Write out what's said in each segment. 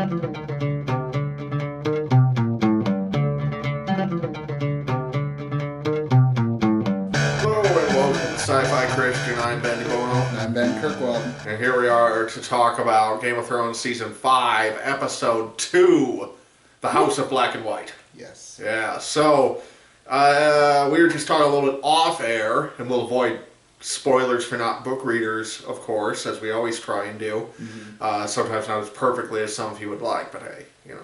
Hello and welcome to Sci-Fi Christian. I'm Ben DeBono. And I'm Ben Kirkwald. And here we are to talk about Game of Thrones Season 5, Episode 2, The House of Black and White. Yes. Yeah, so we were just talking a little bit off air, and we'll avoid spoilers for not book readers, of course, as we always try and do. Mm-hmm. Sometimes not as perfectly as some of you would like, but hey, you know,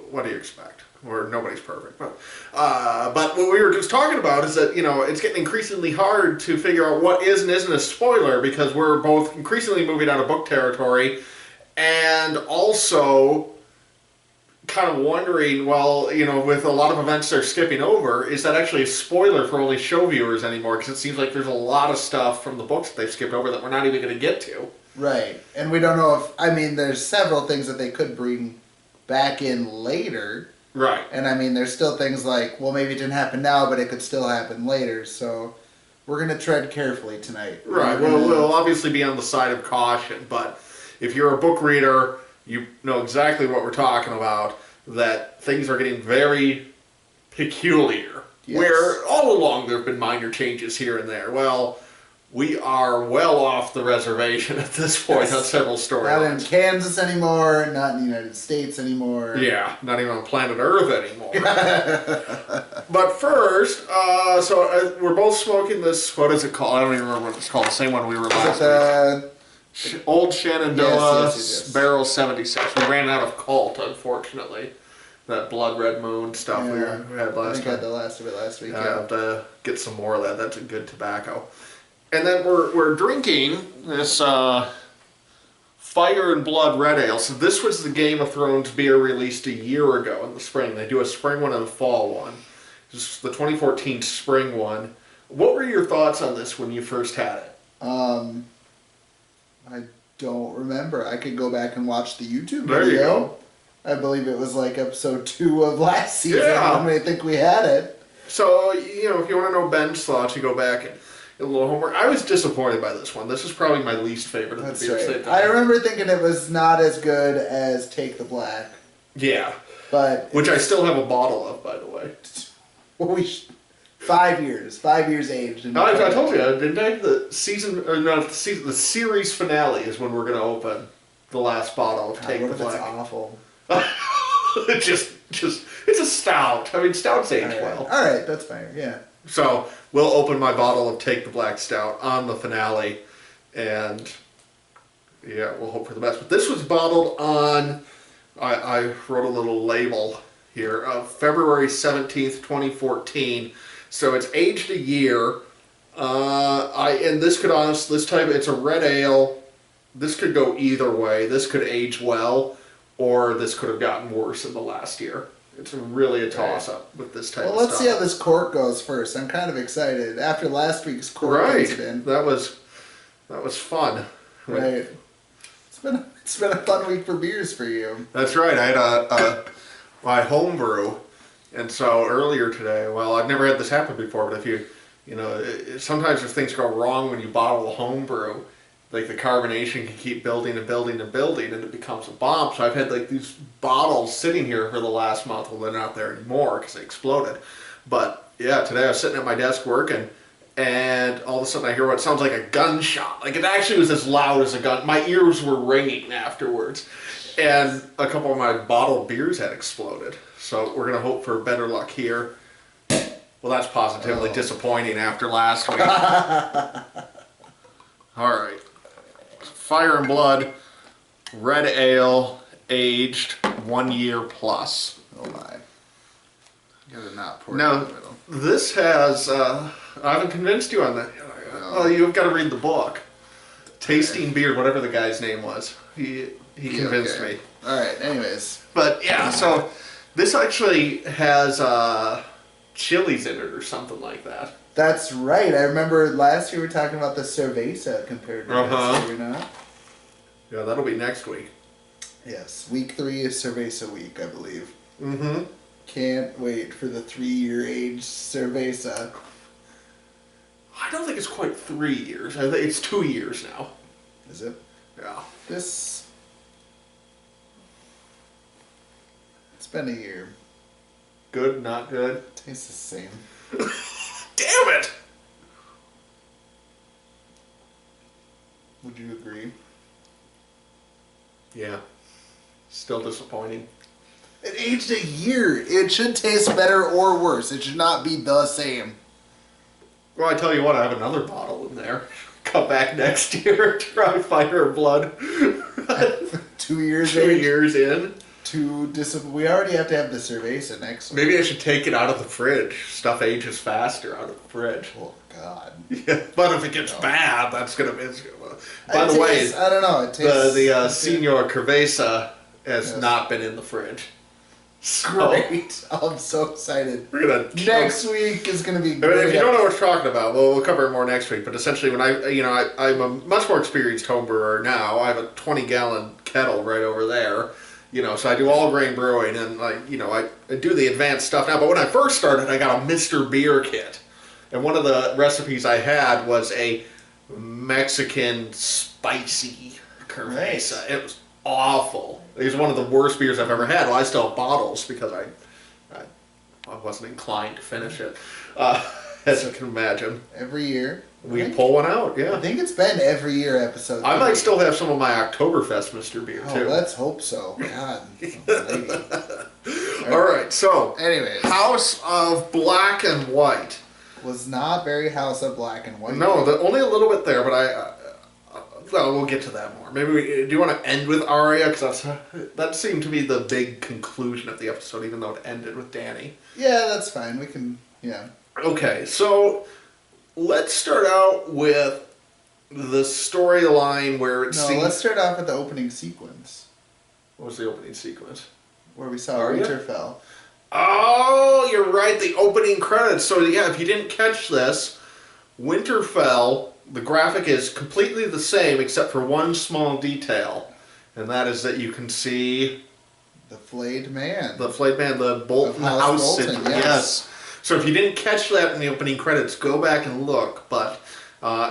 what do you expect? Nobody's perfect, but what we were just talking about is that, you know, it's getting increasingly hard to figure out what is and isn't a spoiler, because we're both increasingly moving out of book territory, and also kind of wondering, well, you know, with a lot of events they're skipping over, is that actually a spoiler for only show viewers anymore? Because it seems like there's a lot of stuff from the books that they've skipped over that we're not even going to get to. Right. And we don't know if, I mean, there's several things that they could bring back in later. Right. And I mean, there's still things like, well, maybe it didn't happen now, but it could still happen later. So we're going to tread carefully tonight. Right. Well, we'll obviously be on the side of caution, but if you're a book reader, you know exactly what we're talking about, that things are getting very peculiar. Yes. Where all along there have been minor changes here and there. Well, we are well off the reservation at this point on several storylines. Not in Kansas anymore, not in the United States anymore. Yeah, not even on planet Earth anymore. But first, we're both smoking this, what is it called? I don't even remember what it's called. The same one we were last week. Old Shenandoah yes. Barrel 76. We ran out of Cult, unfortunately. That Blood Red Moon stuff we had last time. I think I had the last of it last week. I have to get some more of that. That's a good tobacco. And then we're drinking this Fire and Blood Red Ale. So this was the Game of Thrones beer released a year ago in the spring. They do a spring one and a fall one. This is the 2014 spring one. What were your thoughts on this when you first had it? I don't remember. I could go back and watch the YouTube There video. you go. I believe it was like episode 2 of last season. Yeah. I think we had it. So, you know, if you want to know Ben's thoughts, you go back and a little homework. I was disappointed by this one. This is probably my least favorite of the beers they've done. I remember thinking it was not as good as Take the Black. Yeah. But which I still have a bottle of, by the way. Well, 5 years aged. No, I told you, didn't I? The series finale is when we're going to open the last bottle of Take the Black. It's awful. It's a stout. I mean, stouts age well. All right, that's fine. Yeah. So we'll open my bottle of Take the Black Stout on the finale, and yeah, we'll hope for the best. But this was bottled on, I wrote a little label here, February 17th, 2014. So it's aged a year. And this could honestly, it's a red ale. This could go either way. This could age well, or this could have gotten worse in the last year. It's really a toss-up with this type of stuff. Well, let's see how this cork goes first. I'm kind of excited. After last week's cork incident. That was fun. Right. It's been a fun week for beers for you. That's right. I had my home brew, and so earlier today, well, I've never had this happen before, but if you know, sometimes if things go wrong when you bottle a home brew, like the carbonation can keep building and building and building, and it becomes a bomb. So I've had like these bottles sitting here for the last month. Well, they're not there anymore because they exploded. But yeah, today I was sitting at my desk working, and all of a sudden I hear what sounds like a gunshot. Like it actually was as loud as a gun. My ears were ringing afterwards, and a couple of my bottled beers had exploded. So we're gonna hope for better luck here. Well, that's positively disappointing after last week. All right. Fire and Blood, red ale, aged 1 year plus. Oh my. You gotta not pour Now, it in the middle. this has, I haven't convinced you on that. Well, you've got to read the book. Tasting Beer, whatever the guy's name was. He convinced me. Alright, anyways. But yeah, so this actually has chilies in it or something like that. That's right. I remember last year we were talking about the Cerveza compared to this, were we not? Yeah, that'll be next week. Yes. Week 3 is Cerveza week, I believe. Mm-hmm. Can't wait for the 3-year age Cerveza. I don't think it's quite 3 years. I think it's 2 years now. Is it? Yeah. This It's been a year. Good, not good? Tastes the same. Damn it! Would you agree? Yeah. Still disappointing. It aged a year. It should taste better or worse. It should not be the same. Well, I tell you what, I have another bottle in there. Come back next year, try Fire and Blood. 2 years 2 age? years in. We already have to have the cerveza next week. Maybe I should take it out of the fridge. Stuff ages faster out of the fridge. Oh, God. Yeah, but if it gets bad, that's gonna be. By the way, I don't know. It tastes the Senor Cerveza has not been in the fridge. So great. I'm so excited. we're gonna Next week is gonna be I mean, great. if you don't know what we're talking about, well, we'll cover it more next week. But essentially, when I'm a much more experienced home brewer now. I have a 20-gallon kettle right over there. So I do all grain brewing, and I do the advanced stuff now. But when I first started, I got a Mr. Beer kit, and one of the recipes I had was a Mexican spicy cerveza. It was awful. It was one of the worst beers I've ever had. Well, I still have bottles because I wasn't inclined to finish it, as you can imagine. Every year. We pull one out, I yeah. think it's been every year episode. I might still have some of my Oktoberfest Mr. Beer, too. Let's hope so. God. All right, so Anyways. House of Black and White. Was not very House of Black and White. No, only a little bit there, but well, we'll get to that more. Maybe do you want to end with Arya? Because that seemed to be the big conclusion of the episode, even though it ended with Dany. Yeah, that's fine. We can, Okay, so let's start out with the storyline where it seems... let's start off with the opening sequence. What was the opening sequence? Where we saw Arya? Winterfell. Oh, you're right, the opening credits. So yeah, if you didn't catch this, Winterfell, the graphic is completely the same except for one small detail. And that is that you can see... The flayed man. The flayed man, the Bolton Of house. Bolton, yes. So if you didn't catch that in the opening credits, go back and look. But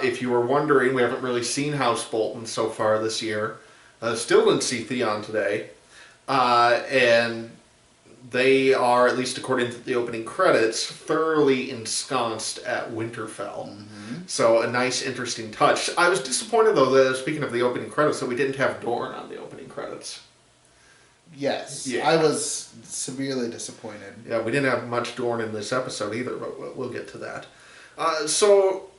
if you were wondering, we haven't really seen House Bolton so far this year. Still didn't see Theon today. And they are, at least according to the opening credits, thoroughly ensconced at Winterfell. Mm-hmm. So a nice, interesting touch. I was disappointed, though, that speaking of the opening credits, that we didn't have Dorne on the opening credits. Yes. Yeah. I was severely disappointed. Yeah, we didn't have much Dorne in this episode either, but we'll get to that. So,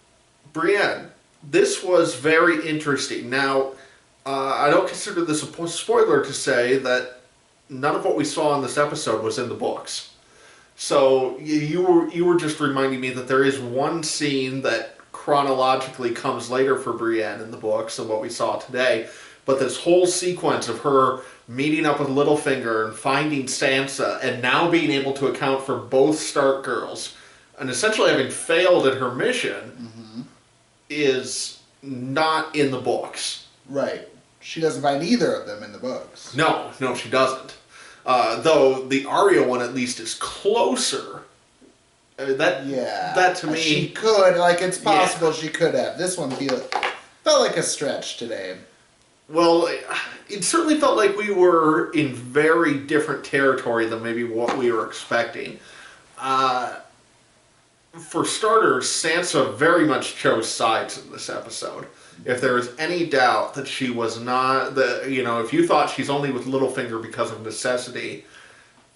Brienne, this was very interesting. Now, I don't consider this a spoiler to say that none of what we saw in this episode was in the books. So, you were just reminding me that there is one scene that chronologically comes later for Brienne in the books than what we saw today. But this whole sequence of her meeting up with Littlefinger and finding Sansa and now being able to account for both Stark girls and essentially having failed at her mission is not in the books. Right. She doesn't find either of them in the books. No, she doesn't. Though the Arya one at least is closer. That to me... She could, it's possible she could have. This one felt like a stretch today. Well, it certainly felt like we were in very different territory than maybe what we were expecting. For starters, Sansa very much chose sides in this episode. If there was any doubt that she was not, if you thought she's only with Littlefinger because of necessity,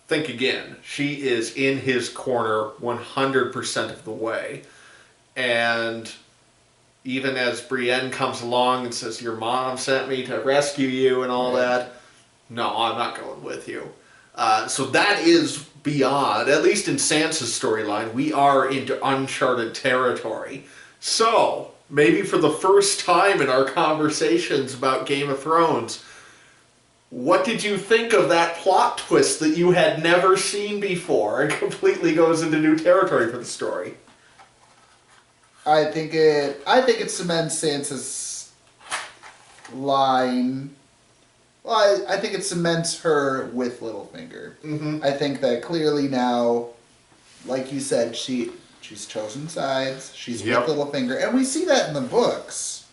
think again. She is in his corner 100% of the way. And... even as Brienne comes along and says, your mom sent me to rescue you and all that, no, I'm not going with you. So that is beyond, at least in Sansa's storyline, we are into uncharted territory. So, maybe for the first time in our conversations about Game of Thrones, what did you think of that plot twist that you had never seen before and completely goes into new territory for the story? I think it cements Sansa's line. Well, I think it cements her with Littlefinger. Mm-hmm. I think that clearly now, like you said, she's chosen sides. She's with Littlefinger, and we see that in the books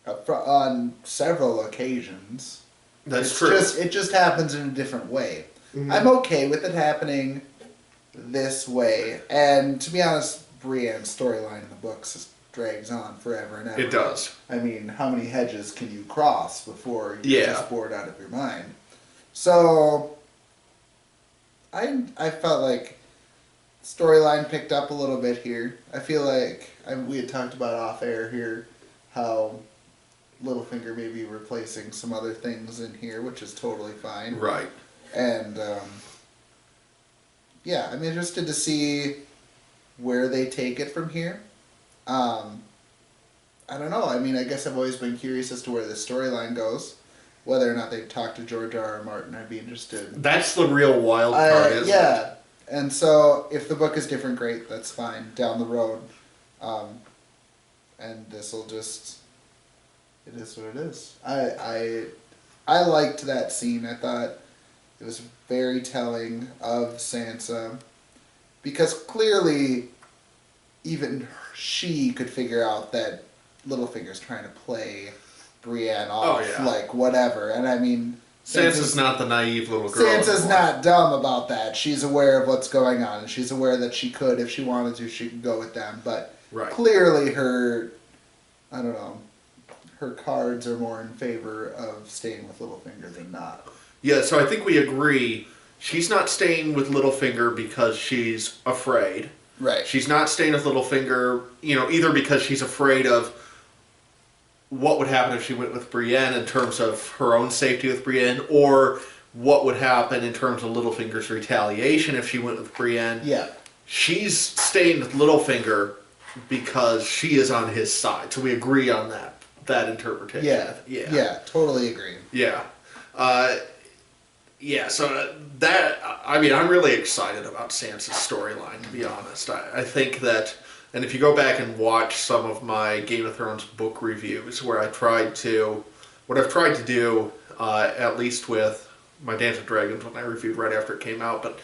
on several occasions. That's true. It just happens in a different way. Mm-hmm. I'm okay with it happening this way. And to be honest, Brienne's storyline in the books drags on forever and ever. It does. I mean, how many hedges can you cross before you're just bored out of your mind? So I felt like storyline picked up a little bit here. I feel like we had talked about off air here how Littlefinger may be replacing some other things in here, which is totally fine. Right. And yeah, I'm interested to see where they take it from here. I don't know. I mean, I guess I've always been curious as to where the storyline goes. Whether or not they've talked to George R. R. Martin, I'd be interested. That's the real wild card, isn't it? Yeah. And so, if the book is different, great. That's fine. Down the road. And this'll just... It is what it is. I liked that scene. I thought it was very telling of Sansa. Because clearly, even she could figure out that Littlefinger's trying to play Brienne off, like, whatever. And I mean... Sansa's not the naive little girl. Sansa's not dumb about that. She's aware of what's going on, and she's aware that she could, if she wanted to, she could go with them. But clearly her, I don't know, her cards are more in favor of staying with Littlefinger than not. Yeah, so I think we agree. She's not staying with Littlefinger because she's afraid. Right. She's not staying with Littlefinger, either because she's afraid of what would happen if she went with Brienne in terms of her own safety with Brienne, or what would happen in terms of Littlefinger's retaliation if she went with Brienne. Yeah. She's staying with Littlefinger because she is on his side. So we agree on that interpretation. Yeah, totally agree. Yeah. So I'm really excited about Sansa's storyline, to be honest. I think that, and if you go back and watch some of my Game of Thrones book reviews, where what I've tried to do, at least with my Dance with Dragons, when I reviewed right after it came out, but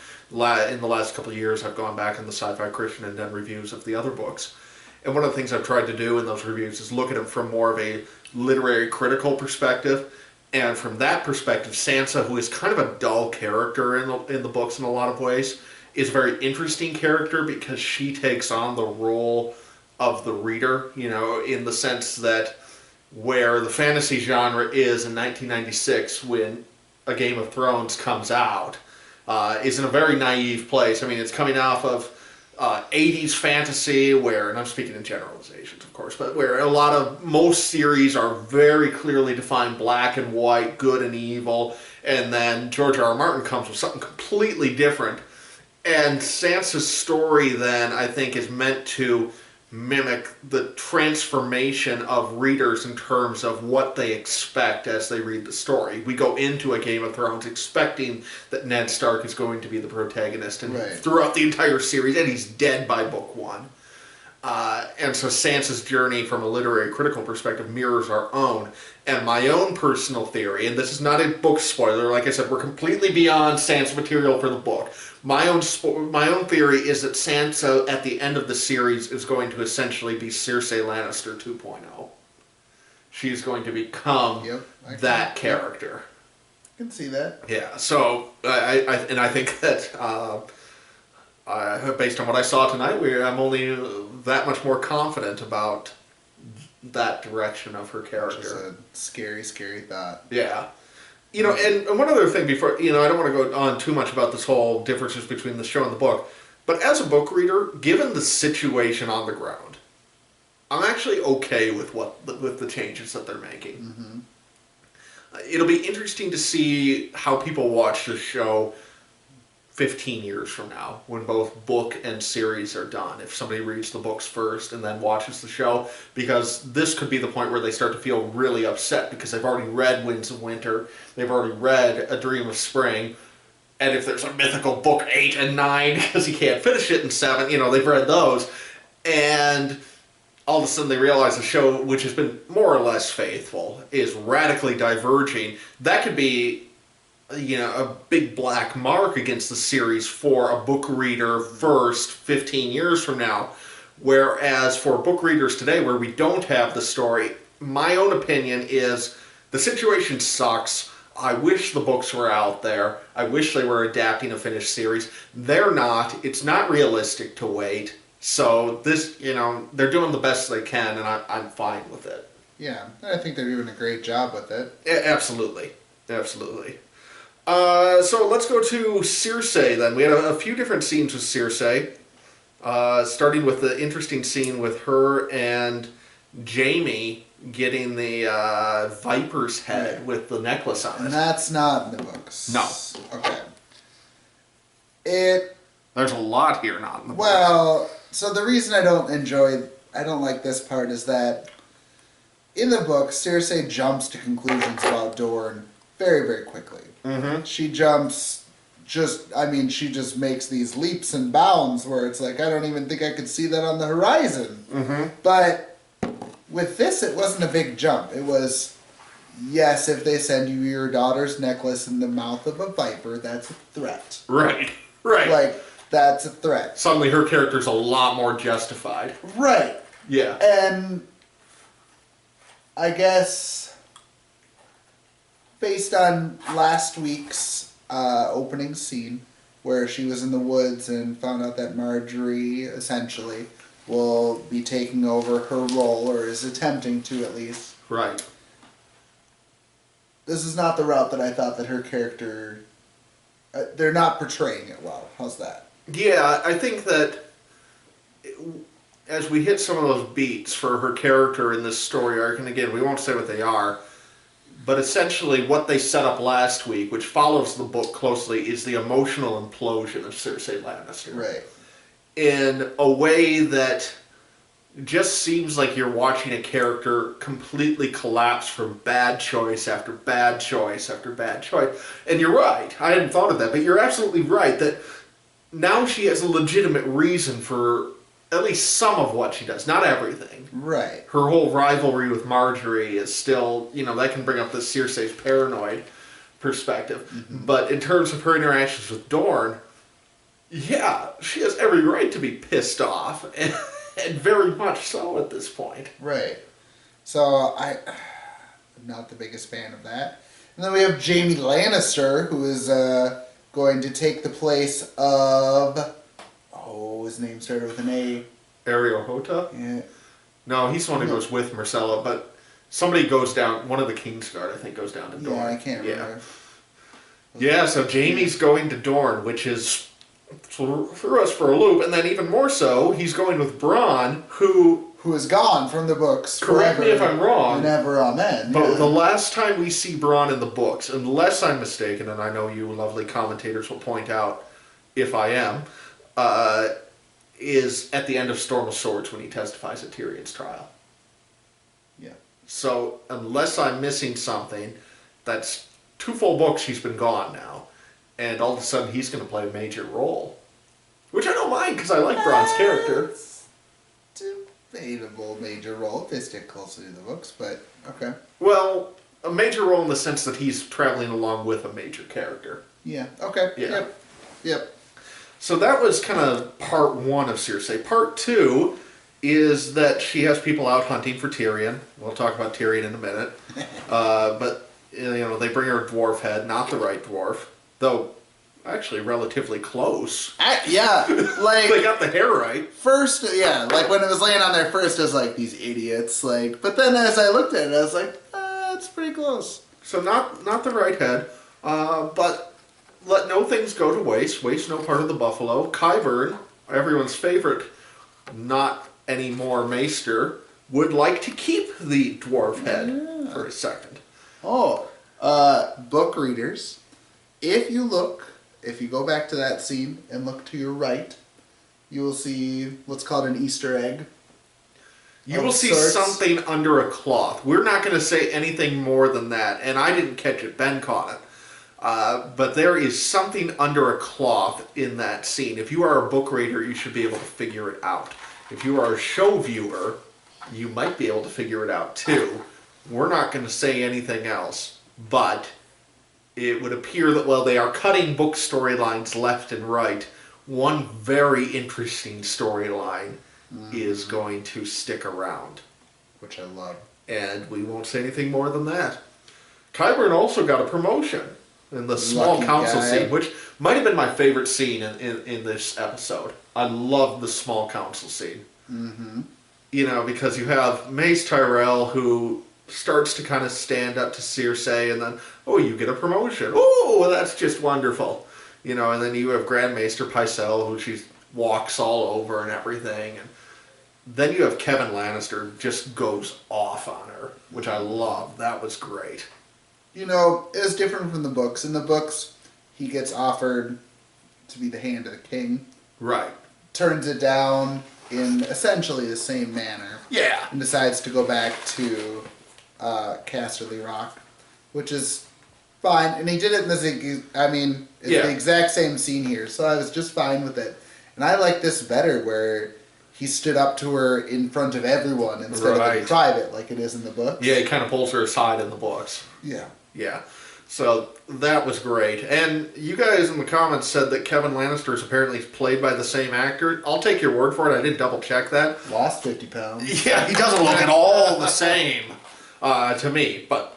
in the last couple of years I've gone back in the Sci-Fi Christian and done reviews of the other books. And one of the things I've tried to do in those reviews is look at them from more of a literary critical perspective. And from that perspective, Sansa, who is kind of a dull character in the books in a lot of ways, is a very interesting character because she takes on the role of the reader, in the sense that where the fantasy genre is in 1996 when A Game of Thrones comes out, is in a very naive place. I mean, it's coming off of 80s fantasy where, and I'm speaking in generalizations, of course, but where most series are very clearly defined black and white, good and evil, and then George R. R. Martin comes with something completely different. And Sansa's story then, I think, is meant to mimic the transformation of readers in terms of what they expect as they read the story. We go into A Game of Thrones expecting that Ned Stark is going to be the protagonist and throughout the entire series, and he's dead by book one. And so Sansa's journey from a literary critical perspective mirrors our own. And my own personal theory, and this is not a book spoiler, like I said, we're completely beyond Sansa material for the book. My own theory is that Sansa, at the end of the series, is going to essentially be Cersei Lannister 2.0. She's going to become that character. I can see that. Yeah, so I think that based on what I saw tonight, I'm only that much more confident about that direction of her character. Which is a scary, scary thought. Yeah. And one other thing before, I don't want to go on too much about this whole differences between the show and the book, but as a book reader, given the situation on the ground, I'm actually okay with with the changes that they're making. Mm-hmm. It'll be interesting to see how people watch the show 15 years from now, when both book and series are done, if somebody reads the books first and then watches the show, because this could be the point where they start to feel really upset because they've already read Winds of Winter, they've already read A Dream of Spring, and if there's a mythical book 8 and 9, because you can't finish it in 7, they've read those, and all of a sudden they realize the show, which has been more or less faithful, is radically diverging. That could be a big black mark against the series for a book reader first 15 years from now. Whereas for book readers today, where we don't have the story, my own opinion is the situation sucks. I wish the books were out there. I wish they were adapting a finished series. They're not. It's not realistic to wait. So this, they're doing the best they can, and I'm fine with it. Yeah, I think they're doing a great job with it. Absolutely. Absolutely. So let's go to Cersei then. We had a few different scenes with Cersei. Starting with the interesting scene with her and Jaime getting the viper's head with the necklace on it. And that's not in the books. No. Okay. There's a lot here not in the books. Well, so the reason I don't like this part is that in the book, Cersei jumps to conclusions about Dorne very, very quickly. Mm-hmm. She just makes these leaps and bounds where it's like, I don't even think I could see that on the horizon. Mm-hmm. But with this, it wasn't a big jump. It was, yes, if they send you your daughter's necklace in the mouth of a viper, that's a threat. Right. Like, that's a threat. Suddenly her character's a lot more justified. Right. Yeah. And I guess based on last week's opening scene where she was in the woods and found out that Marjorie essentially will be taking over her role, or is attempting to at least. Right. This is not the route that I thought that her character... they're not portraying it well. How's that? Yeah, I think that as we hit some of those beats for her character in this story arc, and again, we won't say what they are, but essentially what they set up last week, which follows the book closely, is the emotional implosion of Cersei Lannister. Right. In a way that just seems like you're watching a character completely collapse from bad choice after bad choice after bad choice. And you're right, I hadn't thought of that, but you're absolutely right that now she has a legitimate reason for at least some of what she does, not everything. Right. Her whole rivalry with Marjorie is still, that can bring up the Cersei's paranoid perspective. Mm-hmm. But in terms of her interactions with Dorne, yeah, she has every right to be pissed off, and very much so at this point. Right. So I'm not the biggest fan of that. And then we have Jaime Lannister, who is going to take the place of... his name started with an A. Arya Hota? Yeah. No, he's the one who goes with Marcella, but somebody goes down, one of the Kingsguard, I think, goes down to Dorne. Yeah, I can't remember. Yeah, so Jaime's going to Dorne, which is threw us for a loop, and then even more so, he's going with Bronn, who is gone from the books. Correct me if I'm wrong. Never amen. But the last time we see Bronn in the books, unless I'm mistaken, and I know you lovely commentators will point out if I am, is at the end of Storm of Swords when he testifies at Tyrion's trial. Yeah. So, unless I'm missing something, that's 2 full books he's been gone now. And all of a sudden he's going to play a major role. Which I don't mind, because I like Bronn's character. Debatable major role if they stick closely to the books, but okay. Well, a major role in the sense that he's traveling along with a major character. Yeah, okay. Yeah. Yep. So that was kind of part 1 of Cersei. Part 2 is that she has people out hunting for Tyrion. We'll talk about Tyrion in a minute. But, they bring her a dwarf head, not the right dwarf. Though, actually relatively close. Yeah, like... They got the hair right. First, yeah, like when it was laying on there first, I was like, these idiots. Like, but then as I looked at it, I was like, it's pretty close. So not the right head, but... Let no things go to waste. Waste no part of the buffalo. Qyburn, everyone's favorite, not anymore maester, would like to keep the dwarf head for a second. Book readers, if you go back to that scene and look to your right, you will see what's called an Easter egg. You will see something under a cloth. We're not going to say anything more than that, and I didn't catch it. Ben caught it. But there is something under a cloth in that scene. If you are a book reader, you should be able to figure it out. If you are a show viewer, you might be able to figure it out too. We're not going to say anything else, but it would appear that while they are cutting book storylines left and right, one very interesting storyline is going to stick around. Which I love. And we won't say anything more than that. Qyburn also got a promotion in the small Lucky council guy. scene, which might have been my favorite scene in this episode. I love the small council scene. Mm-hmm. You know, because you have Mace Tyrell who starts to kind of stand up to Cersei, and then, oh, you get a promotion. Oh, that's just wonderful. You know, and then you have Grand Maester Pycelle, who she walks all over and everything, and then you have Kevin Lannister just goes off on her, which I love. That was great. You know, it was different from the books. In the books, he gets offered to be the hand of the king. Right. Turns it down in essentially the same manner. Yeah. And decides to go back to Casterly Rock, which is fine. And he did it in it's the exact same scene here, so I was just fine with it. And I like this better, where he stood up to her in front of everyone instead of in private, like it is in the book. Yeah, he kind of pulls her aside in the books. Yeah. Yeah. So that was great. And you guys in the comments said that Kevin Lannister is apparently played by the same actor. I'll take your word for it. I didn't double check that. Lost 50 pounds. Yeah, he doesn't look at all the same to me. But,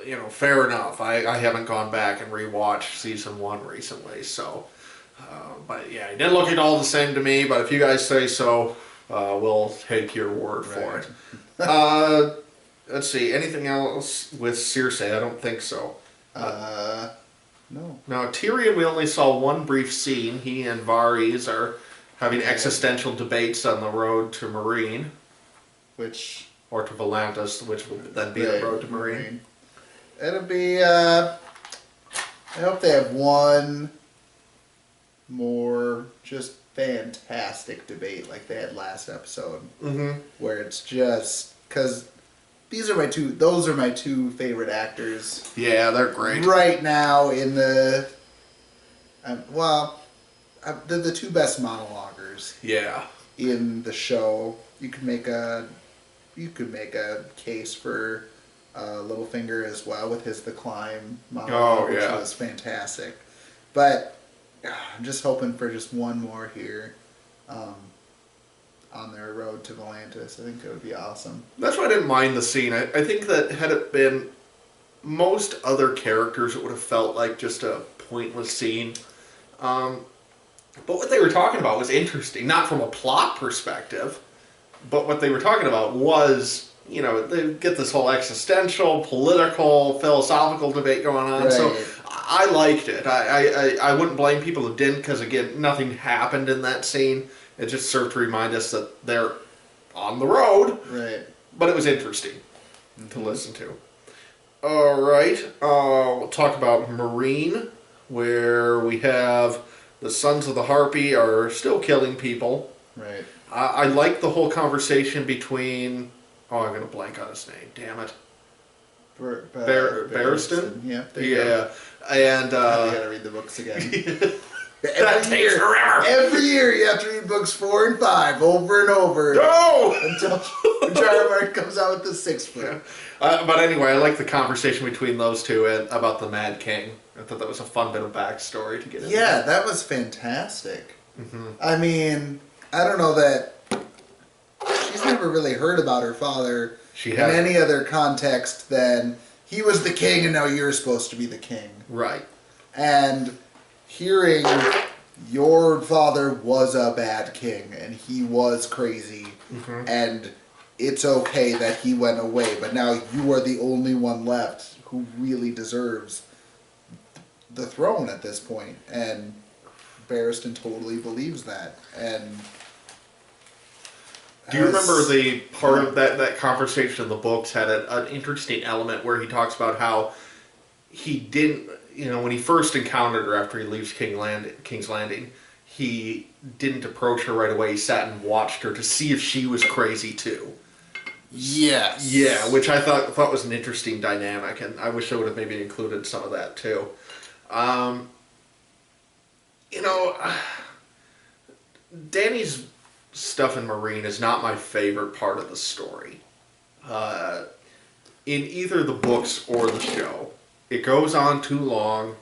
you know, fair enough. I haven't gone back and rewatched season 1 recently. So, but yeah, he didn't look at all the same to me. But if you guys say so, we'll take your word for it. Let's see. Anything else with Cersei? I don't think so. No. Now, Tyrion, we only saw one brief scene. He and Varys are having existential debates on the road to Meereen. Or to Volantis, which would then be the road to Meereen. It'll be, I hope they have one more just fantastic debate like they had last episode. Mm-hmm. Where it's just, because those are my two favorite actors. Yeah, they're great. Right now in the, they're the two best monologuers. Yeah. In the show. You could make a case for Littlefinger as well with his The Climb monologue, which was fantastic. But I'm just hoping for just one more here. On their road to Volantis. I think it would be awesome. That's why I didn't mind the scene. I think that had it been most other characters, it would have felt like just a pointless scene. But what they were talking about was interesting, not from a plot perspective, but what they were talking about was, you know, they get this whole existential, political, philosophical debate going on. Right. So I liked it. I wouldn't blame people who didn't, because again, nothing happened in that scene. It just served to remind us that they're on the road. Right. But it was interesting to listen to. All right. We'll talk about Meereen, where we have the Sons of the Harpy are still killing people. Right. I like the whole conversation between... Oh, I'm going to blank on his name. Damn it. Barristan? Yeah. Yeah. And... I got to read the books again. That takes forever. Every year you have to read books 4 and 5 over and over. No! Until Jar comes out with the 6th book. Yeah. But anyway, I like the conversation between those two and about the Mad King. I thought that was a fun bit of backstory to get into. Yeah, that was fantastic. Mm-hmm. I mean, I don't know that... She's never really heard about her father in any other context than he was the king and now you're supposed to be the king. Right. And... hearing your father was a bad king and he was crazy and it's okay that he went away, but now you are the only one left who really deserves the throne at this point. And Barristan totally believes that. And do you remember the part of that conversation in the books had an interesting element where he talks about how he didn't... You know, when he first encountered her after he leaves King's Landing, he didn't approach her right away. He sat and watched her to see if she was crazy too. Yes. Yeah, which I thought was an interesting dynamic, and I wish I would have maybe included some of that too. You know, Dany's stuff in Meereen is not my favorite part of the story. In either the books or the show. It goes on too long,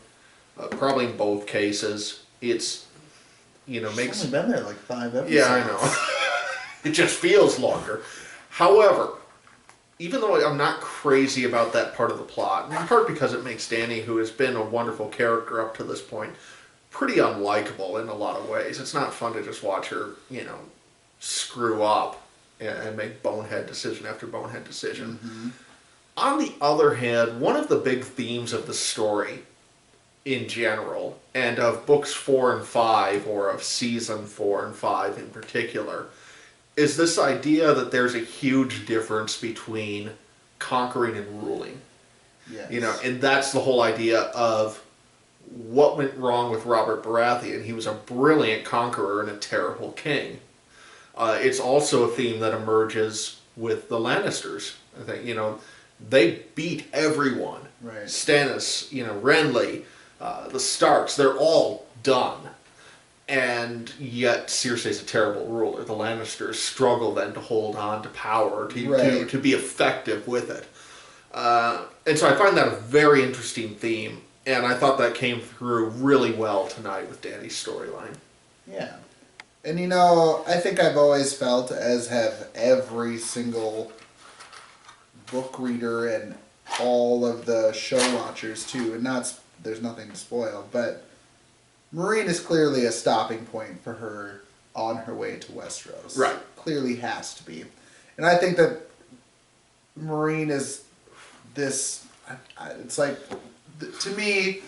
probably in both cases. It's, you know, makes... It's only been there like 5 episodes. Yeah, I know. It just feels longer. However, even though I'm not crazy about that part of the plot, in part because it makes Dany, who has been a wonderful character up to this point, pretty unlikable in a lot of ways. It's not fun to just watch her, screw up and make bonehead decision after bonehead decision. Mm-hmm. On the other hand, one of the big themes of the story in general, and of books 4 and 5, or of season 4 and 5 in particular, is this idea that there's a huge difference between conquering and ruling. Yes. And that's the whole idea of what went wrong with Robert Baratheon. He was a brilliant conqueror and a terrible king. It's also a theme that emerges with the Lannisters. I think, they beat everyone. Right. Stannis, Renly, the Starks, they're all done. And yet Cersei's a terrible ruler. The Lannisters struggle then to hold on to power, to be effective with it. And so I find that a very interesting theme, and I thought that came through really well tonight with Dany's storyline. Yeah. And I think I've always felt, as have every single book reader and all of the show watchers too, and there's nothing to spoil, but Meereen is clearly a stopping point for her on her way to Westeros. Right. Clearly has to be. And I think that Meereen is this, it's like, to me,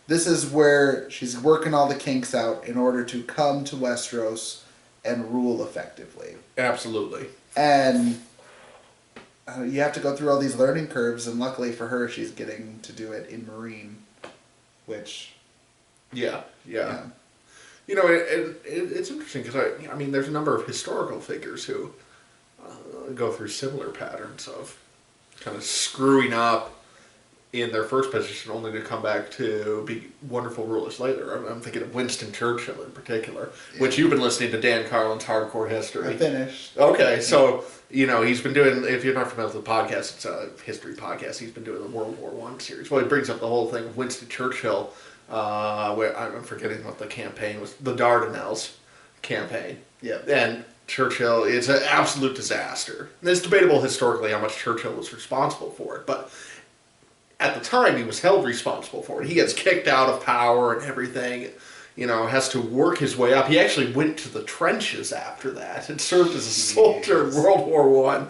this is where she's working all the kinks out in order to come to Westeros and rule effectively. Absolutely. And you have to go through all these learning curves, and luckily for her, she's getting to do it in Meereen, which... Yeah. It's interesting because there's a number of historical figures who go through similar patterns of kind of screwing up in their first position only to come back to be wonderful rulers later. I'm thinking of Winston Churchill in particular, which you've been listening to Dan Carlin's Hardcore History. I finished. Okay, so, he's been doing, if you're not familiar with the podcast, it's a history podcast. He's been doing the World War I series. Well, he brings up the whole thing of Winston Churchill, where I'm forgetting what the campaign was, the Dardanelles campaign. Yeah. And Churchill, it's an absolute disaster. And it's debatable historically how much Churchill was responsible for it, but at the time he was held responsible for it. He gets kicked out of power and everything, has to work his way up. He actually went to the trenches after that and served as a soldier in World War I.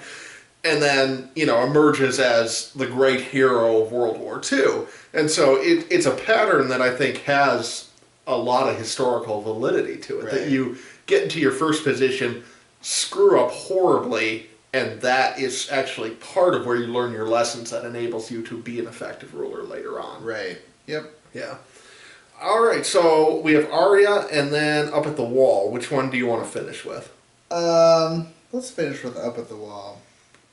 And then, emerges as the great hero of World War II. And so it's a pattern that I think has a lot of historical validity to it. Right. That you get into your first position, screw up horribly, and that is actually part of where you learn your lessons that enables you to be an effective ruler later on. Right. Yep. Yeah. All right, so we have Arya and then Up at the Wall. Which one do you want to finish with? Let's finish with Up at the Wall.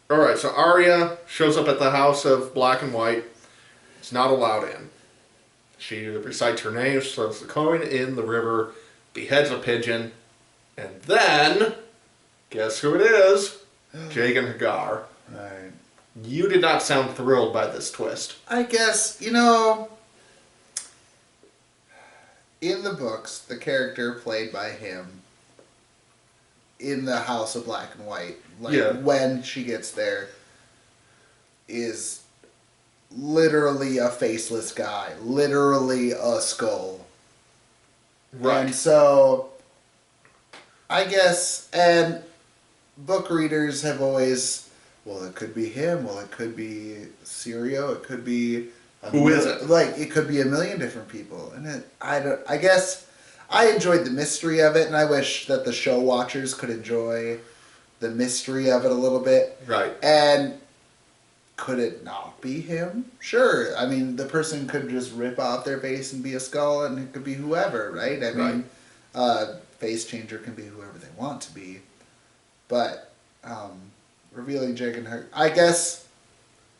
All right, so Arya shows up at the House of Black and White. It's not allowed in. She recites her name, throws the coin in the river, beheads a pigeon, and then, guess who it is? Jagan Hagar. Right. You did not sound thrilled by this twist. I guess, in the books, the character played by him in the House of Black and White, when she gets there, is literally a faceless guy, literally a skull. Right. And so, I guess, and book readers have always, it could be him, it could be Syrio, it could be... Who is it? It could be a million different people. And I guess I enjoyed the mystery of it, and I wish that the show watchers could enjoy the mystery of it a little bit. Right. And could it not be him? Sure. I mean, the person could just rip off their face and be a skull, and it could be whoever, right? I mean, face changer can be whoever they want to be. But revealing Jake and her, I guess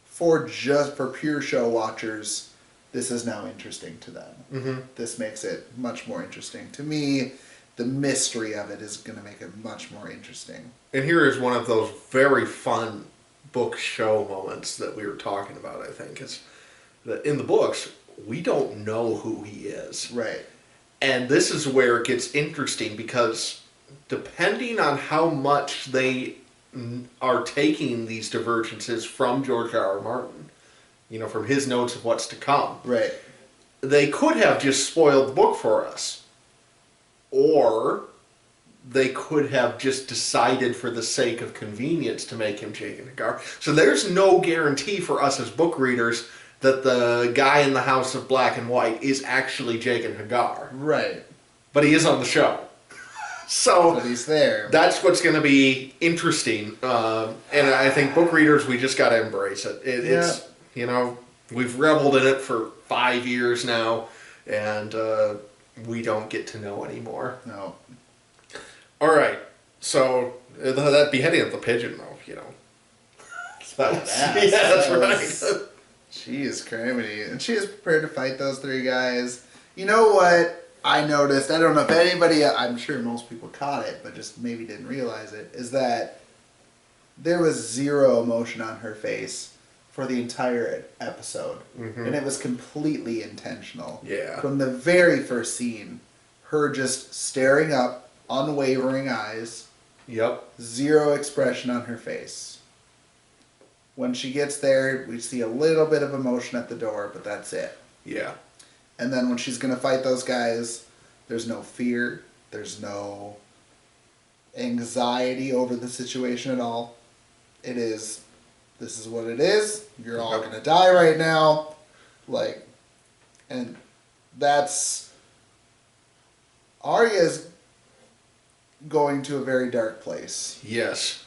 for pure show watchers, this is now interesting to them. Mm-hmm. This makes it much more interesting. To me, the mystery of it is going to make it much more interesting. And here is one of those very fun book show moments that we were talking about, I think, is that in the books, we don't know who he is. Right. And this is where it gets interesting because depending on how much they are taking these divergences from George R. R. Martin, from his notes of what's to come. Right. They could have just spoiled the book for us. Or they could have just decided for the sake of convenience to make him Jagan Hagar. So there's no guarantee for us as book readers that the guy in the House of Black and White is actually Jagan Hagar. Right. But he is on the show. So but he's there. That's what's going to be interesting. And I think book readers, we just got to embrace it. It's, we've reveled in it for 5 years now, and we don't get to know anymore. No. All right. So that beheading of the pigeon, though, that's right. She is crazy. And she is prepared to fight those three guys. You know what I noticed? I don't know if anybody, I'm sure most people caught it, but just maybe didn't realize it, is that there was zero emotion on her face for the entire episode. Mm-hmm. And it was completely intentional. Yeah. From the very first scene, her just staring up, unwavering eyes. Yep. Zero expression on her face. When she gets there, we see a little bit of emotion at the door, but that's it. Yeah. And then when she's going to fight those guys, there's no fear. There's no anxiety over the situation at all. It is, this is what it is. You're all going to die right now. And that's, Arya's going to a very dark place. Yes.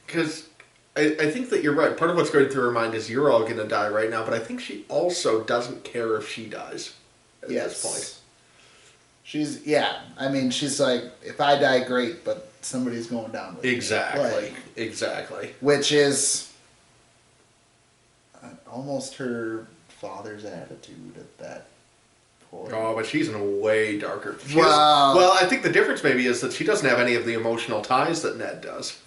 Because I think that you're right. Part of what's going through her mind is you're all going to die right now, but I think she also doesn't care if she dies at this point. She's like, if I die, great, but somebody's going down with me. Exactly. Which is almost her father's attitude at that point. Oh, but she's in a way darker. Wow. Well, I think the difference maybe is that she doesn't have any of the emotional ties that Ned does.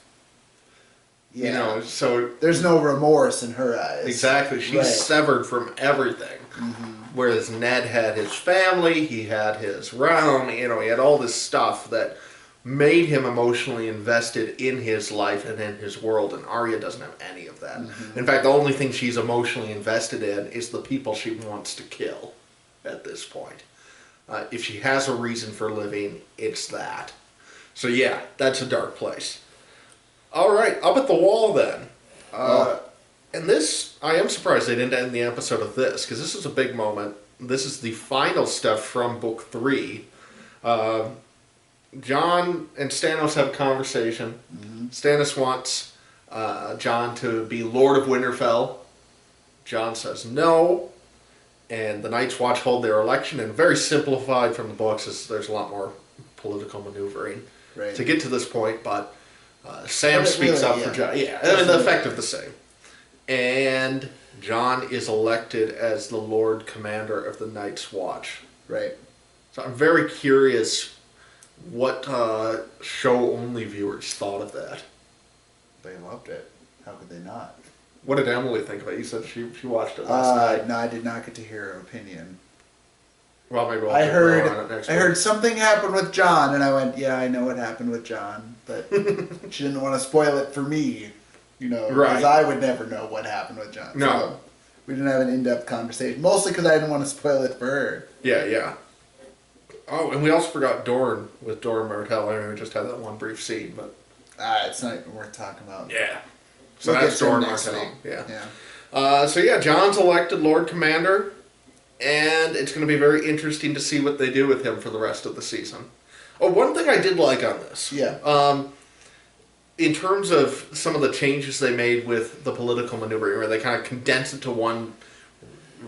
Yeah. So there's no remorse in her eyes. Exactly. She's severed from everything. Mm-hmm. Whereas Ned had his family, he had his realm, he had all this stuff that made him emotionally invested in his life and in his world, and Arya doesn't have any of that. Mm-hmm. In fact, the only thing she's emotionally invested in is the people she wants to kill at this point. If she has a reason for living, it's that. So yeah, that's a dark place. All right, up at the wall then. And this, I am surprised they didn't end the episode of this, because this is a big moment. This is the final stuff from Book 3. Jon and Stannis have a conversation. Mm-hmm. Stannis wants Jon to be Lord of Winterfell. Jon says no. And the Night's Watch hold their election, and very simplified from the books, there's a lot more political maneuvering to get to this point, but Sam speaks up for Jon. Yeah, the effect of the same. And Jon is elected as the Lord Commander of the Night's Watch. Right. So I'm very curious what show-only viewers thought of that. They loved it. How could they not? What did Emily think of it? You said she watched it last night. No, I did not get to hear her opinion. Well, maybe I heard something happened with Jon, and I went, yeah, I know what happened with Jon, but she didn't want to spoil it for me, because I would never know what happened with Jon. No. So we didn't have an in-depth conversation, mostly because I didn't want to spoil it for her. Yeah. Oh, and we also forgot Dorne with Dorne Martell. I mean, we just had that one brief scene, but it's not even worth talking about. Yeah. So that's Dorne Martell. Yeah. So Jon's elected Lord Commander, and it's going to be very interesting to see what they do with him for the rest of the season. Oh, one thing I did like on this. Yeah. In terms of some of the changes they made with the political maneuvering, where they kind of condensed it to one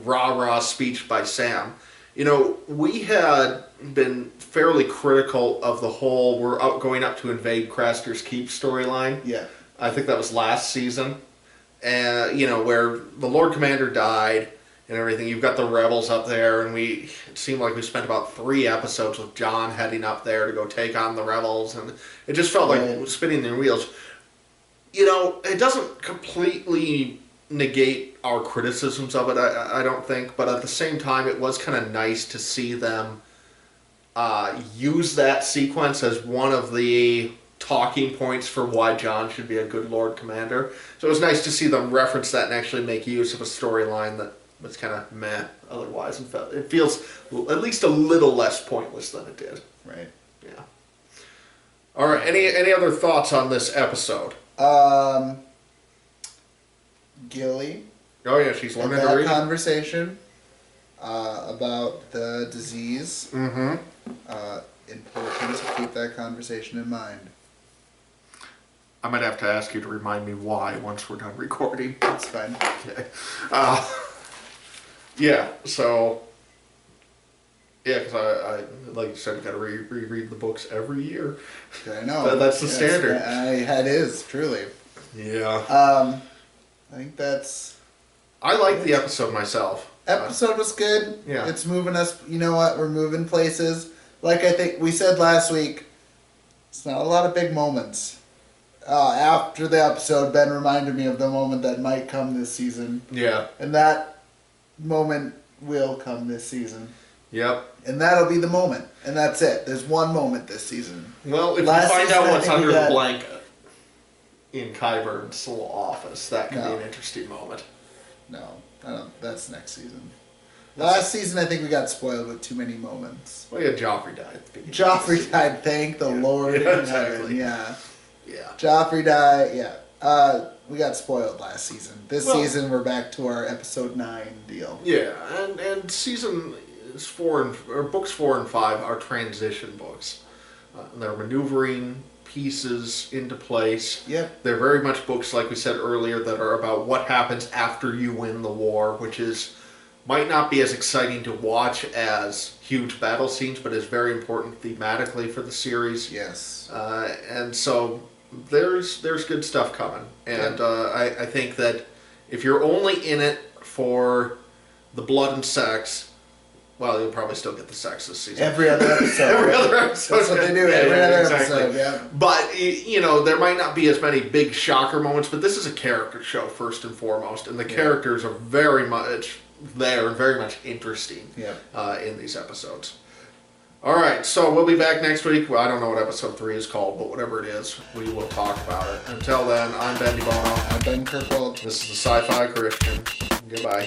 rah-rah speech by Sam. We had been fairly critical of the whole we're going up to invade Craster's Keep storyline. Yeah. I think that was last season. Where the Lord Commander died and everything. You've got the rebels up there, and it seemed like we spent about 3 episodes with Jon heading up there to go take on the rebels, and it just felt like spinning their wheels. It doesn't completely negate our criticisms of it, I don't think, but at the same time, it was kind of nice to see them use that sequence as one of the talking points for why Jon should be a good Lord Commander. So it was nice to see them reference that and actually make use of a storyline that was kind of meh otherwise, and it feels at least a little less pointless than it did. Right. Yeah. All right. Any other thoughts on this episode? Gilly. Oh yeah, she's learning to that read. Conversation about the disease. Mm-hmm. Important to keep that conversation in mind. I might have to ask you to remind me why once we're done recording. That's fine. Okay. Yeah. So. Yeah, because I like you said, you got to reread the books every year. I know. That's the standard. It is truly. Yeah. I think that's. I like the episode myself. Episode was good. Yeah. It's moving us. You know what? We're moving places. Like I think we said last week, it's not a lot of big moments. After the episode, Ben reminded me of the moment that might come this season. Yeah. And that moment will come this season. Yep. And that'll be the moment. And that's it. There's one moment this season. Well, if Last you find season, out I what's think we under the got- blanket in Qyburn's little office, that could be No. an interesting moment. No, I don't. That's next season. Last season, I think we got spoiled with too many moments. Well, yeah, Joffrey died at the beginning. Joffrey died. Thank the Lord Yeah, in exactly. heaven. Yeah. Yeah. Joffrey died. Yeah. We got spoiled last season. This Well- season, we're back to our episode 9 deal. Yeah, and season is books 4 and 5 are transition books. They're maneuvering pieces into place. Yep. They're very much books, like we said earlier, that are about what happens after you win the war, which might not be as exciting to watch as huge battle scenes, but is very important thematically for the series. Yes. And so there's good stuff coming. And I think that if you're only in it for the blood and sex, well, you'll probably still get the sex this season. Every other episode. Every other episode. That's what they do. Yeah, Every yeah, other exactly. episode. Yeah. But, there might not be as many big shocker moments, but this is a character show first and foremost, and the characters are very much there and very much interesting in these episodes. All right, so we'll be back next week. Well, I don't know what episode 3 is called, but whatever it is, we will talk about it. Until then, I'm Ben DeBono. I'm Ben Kirkwold. This is the Sci-Fi Christian. Goodbye.